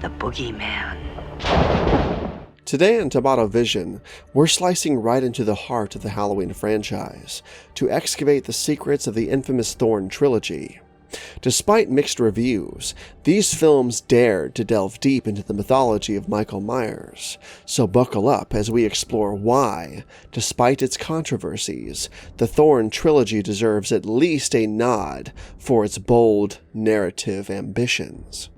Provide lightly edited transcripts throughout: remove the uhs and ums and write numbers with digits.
the boogeyman. Today on TobattoVision, we're slicing right into the heart of the Halloween franchise to excavate the secrets of the infamous Thorn Trilogy. Despite mixed reviews, these films dared to delve deep into the mythology of Michael Myers, so buckle up as we explore why, despite its controversies, the Thorn Trilogy deserves at least a nod for its bold narrative ambitions.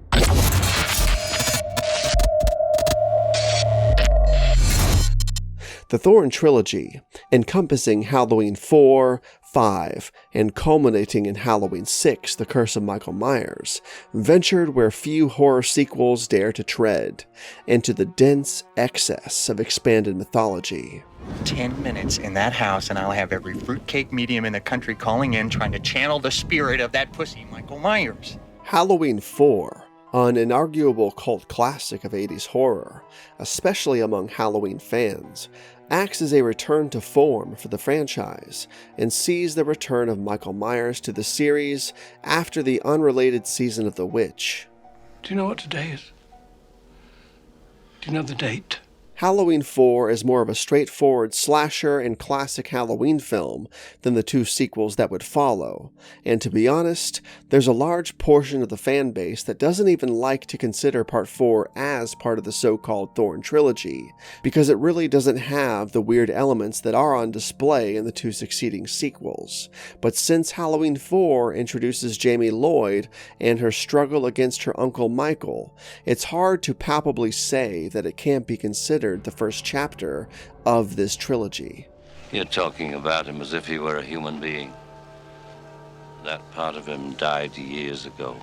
The Thorn Trilogy, encompassing Halloween 4, 5, and culminating in Halloween 6, The Curse of Michael Myers, ventured where few horror sequels dare to tread, into the dense excess of expanded mythology. 10 minutes in that house and I'll have every fruitcake medium in the country calling in trying to channel the spirit of that pussy, Michael Myers. Halloween 4, an inarguable cult classic of 80s horror, especially among Halloween fans, acts as a return to form for the franchise and sees the return of Michael Myers to the series after the unrelated season of The Witch. Do you know what today is? Do you know the date? Halloween 4 is more of a straightforward slasher and classic Halloween film than the two sequels that would follow, and to be honest, there's a large portion of the fan base that doesn't even like to consider Part 4 as part of the so-called Thorn Trilogy, because it really doesn't have the weird elements that are on display in the two succeeding sequels. But since Halloween 4 introduces Jamie Lloyd and her struggle against her uncle Michael, it's hard to palpably say that it can't be considered the first chapter of this trilogy. You're talking about him as if he were a human being. That part of him died years ago.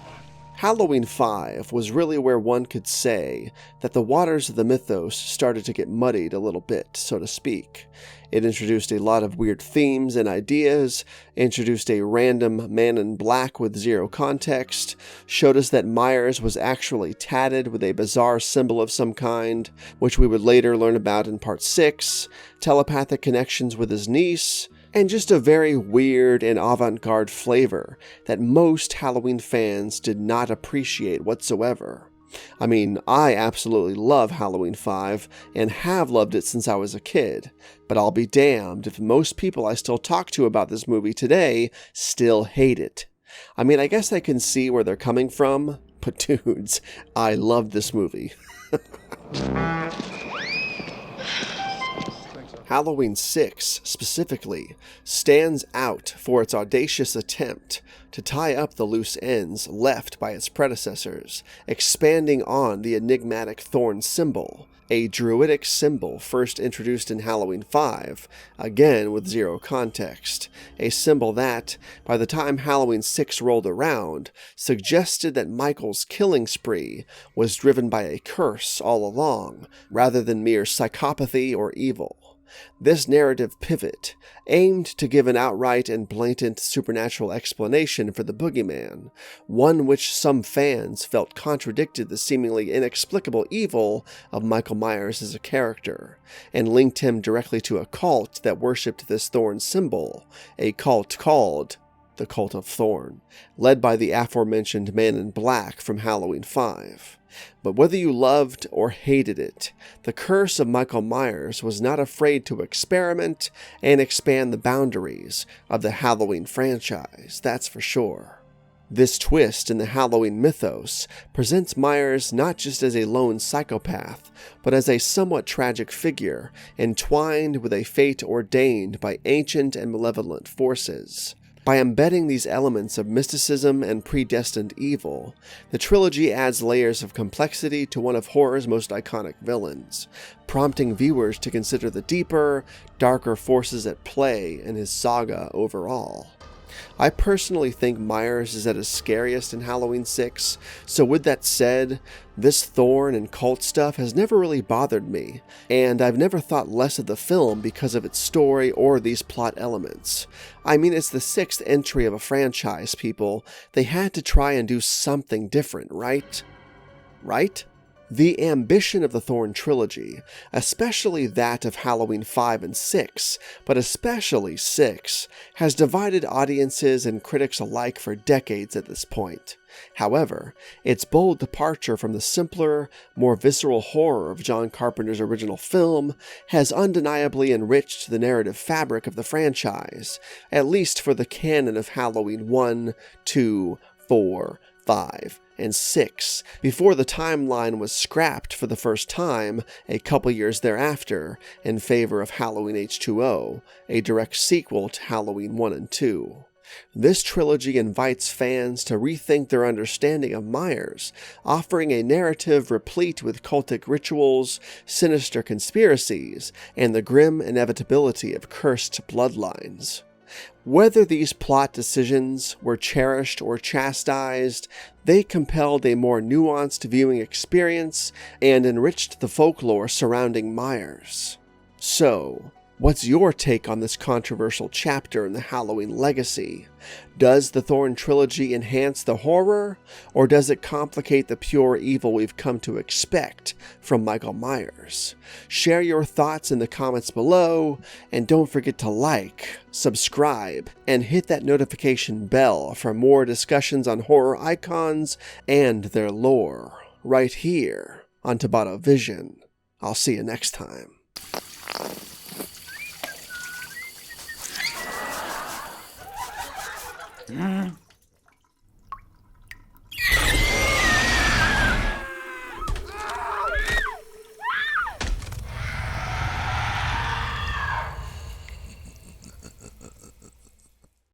Halloween 5 was really where one could say that the waters of the mythos started to get muddied a little bit, so to speak. It introduced a lot of weird themes and ideas, introduced a random man in black with zero context, showed us that Myers was actually tatted with a bizarre symbol of some kind, which we would later learn about in Part 6, telepathic connections with his niece, and just a very weird and avant-garde flavor that most Halloween fans did not appreciate whatsoever. I mean, I absolutely love Halloween 5 and have loved it since I was a kid, but I'll be damned if most people I still talk to about this movie today still hate it. I mean, I guess I can see where they're coming from, but dudes, I loved this movie. Halloween 6, specifically, stands out for its audacious attempt to tie up the loose ends left by its predecessors, expanding on the enigmatic thorn symbol, a druidic symbol first introduced in Halloween 5, again with zero context, a symbol that, by the time Halloween 6 rolled around, suggested that Michael's killing spree was driven by a curse all along, rather than mere psychopathy or evil. This narrative pivot aimed to give an outright and blatant supernatural explanation for the boogeyman, one which some fans felt contradicted the seemingly inexplicable evil of Michael Myers as a character, and linked him directly to a cult that worshipped this thorn symbol, a cult called the Cult of Thorn, led by the aforementioned Man in Black from Halloween 5. But whether you loved or hated it, the Curse of Michael Myers was not afraid to experiment and expand the boundaries of the Halloween franchise, that's for sure. This twist in the Halloween mythos presents Myers not just as a lone psychopath, but as a somewhat tragic figure entwined with a fate ordained by ancient and malevolent forces. By embedding these elements of mysticism and predestined evil, the trilogy adds layers of complexity to one of horror's most iconic villains, prompting viewers to consider the deeper, darker forces at play in his saga overall. I personally think Myers is at his scariest in Halloween 6, so with that said, this Thorn and cult stuff has never really bothered me, and I've never thought less of the film because of its story or these plot elements. I mean, it's the 6th entry of a franchise, people. They had to try and do something different, right? Right? The ambition of the Thorn Trilogy, especially that of Halloween 5 and 6, but especially 6, has divided audiences and critics alike for decades at this point. However, its bold departure from the simpler, more visceral horror of John Carpenter's original film has undeniably enriched the narrative fabric of the franchise, at least for the canon of Halloween 1, 2, 4, 5, and 6, before the timeline was scrapped for the first time a couple years thereafter in favor of Halloween H2O, a direct sequel to Halloween 1 and 2. This trilogy invites fans to rethink their understanding of Myers, offering a narrative replete with cultic rituals, sinister conspiracies, and the grim inevitability of cursed bloodlines. Whether these plot decisions were cherished or chastised, they compelled a more nuanced viewing experience and enriched the folklore surrounding Myers. So, what's your take on this controversial chapter in the Halloween legacy? Does the Thorn Trilogy enhance the horror, or does it complicate the pure evil we've come to expect from Michael Myers? Share your thoughts in the comments below, and don't forget to like, subscribe, and hit that notification bell for more discussions on horror icons and their lore, right here on TobattoVision. I'll see you next time. Mm.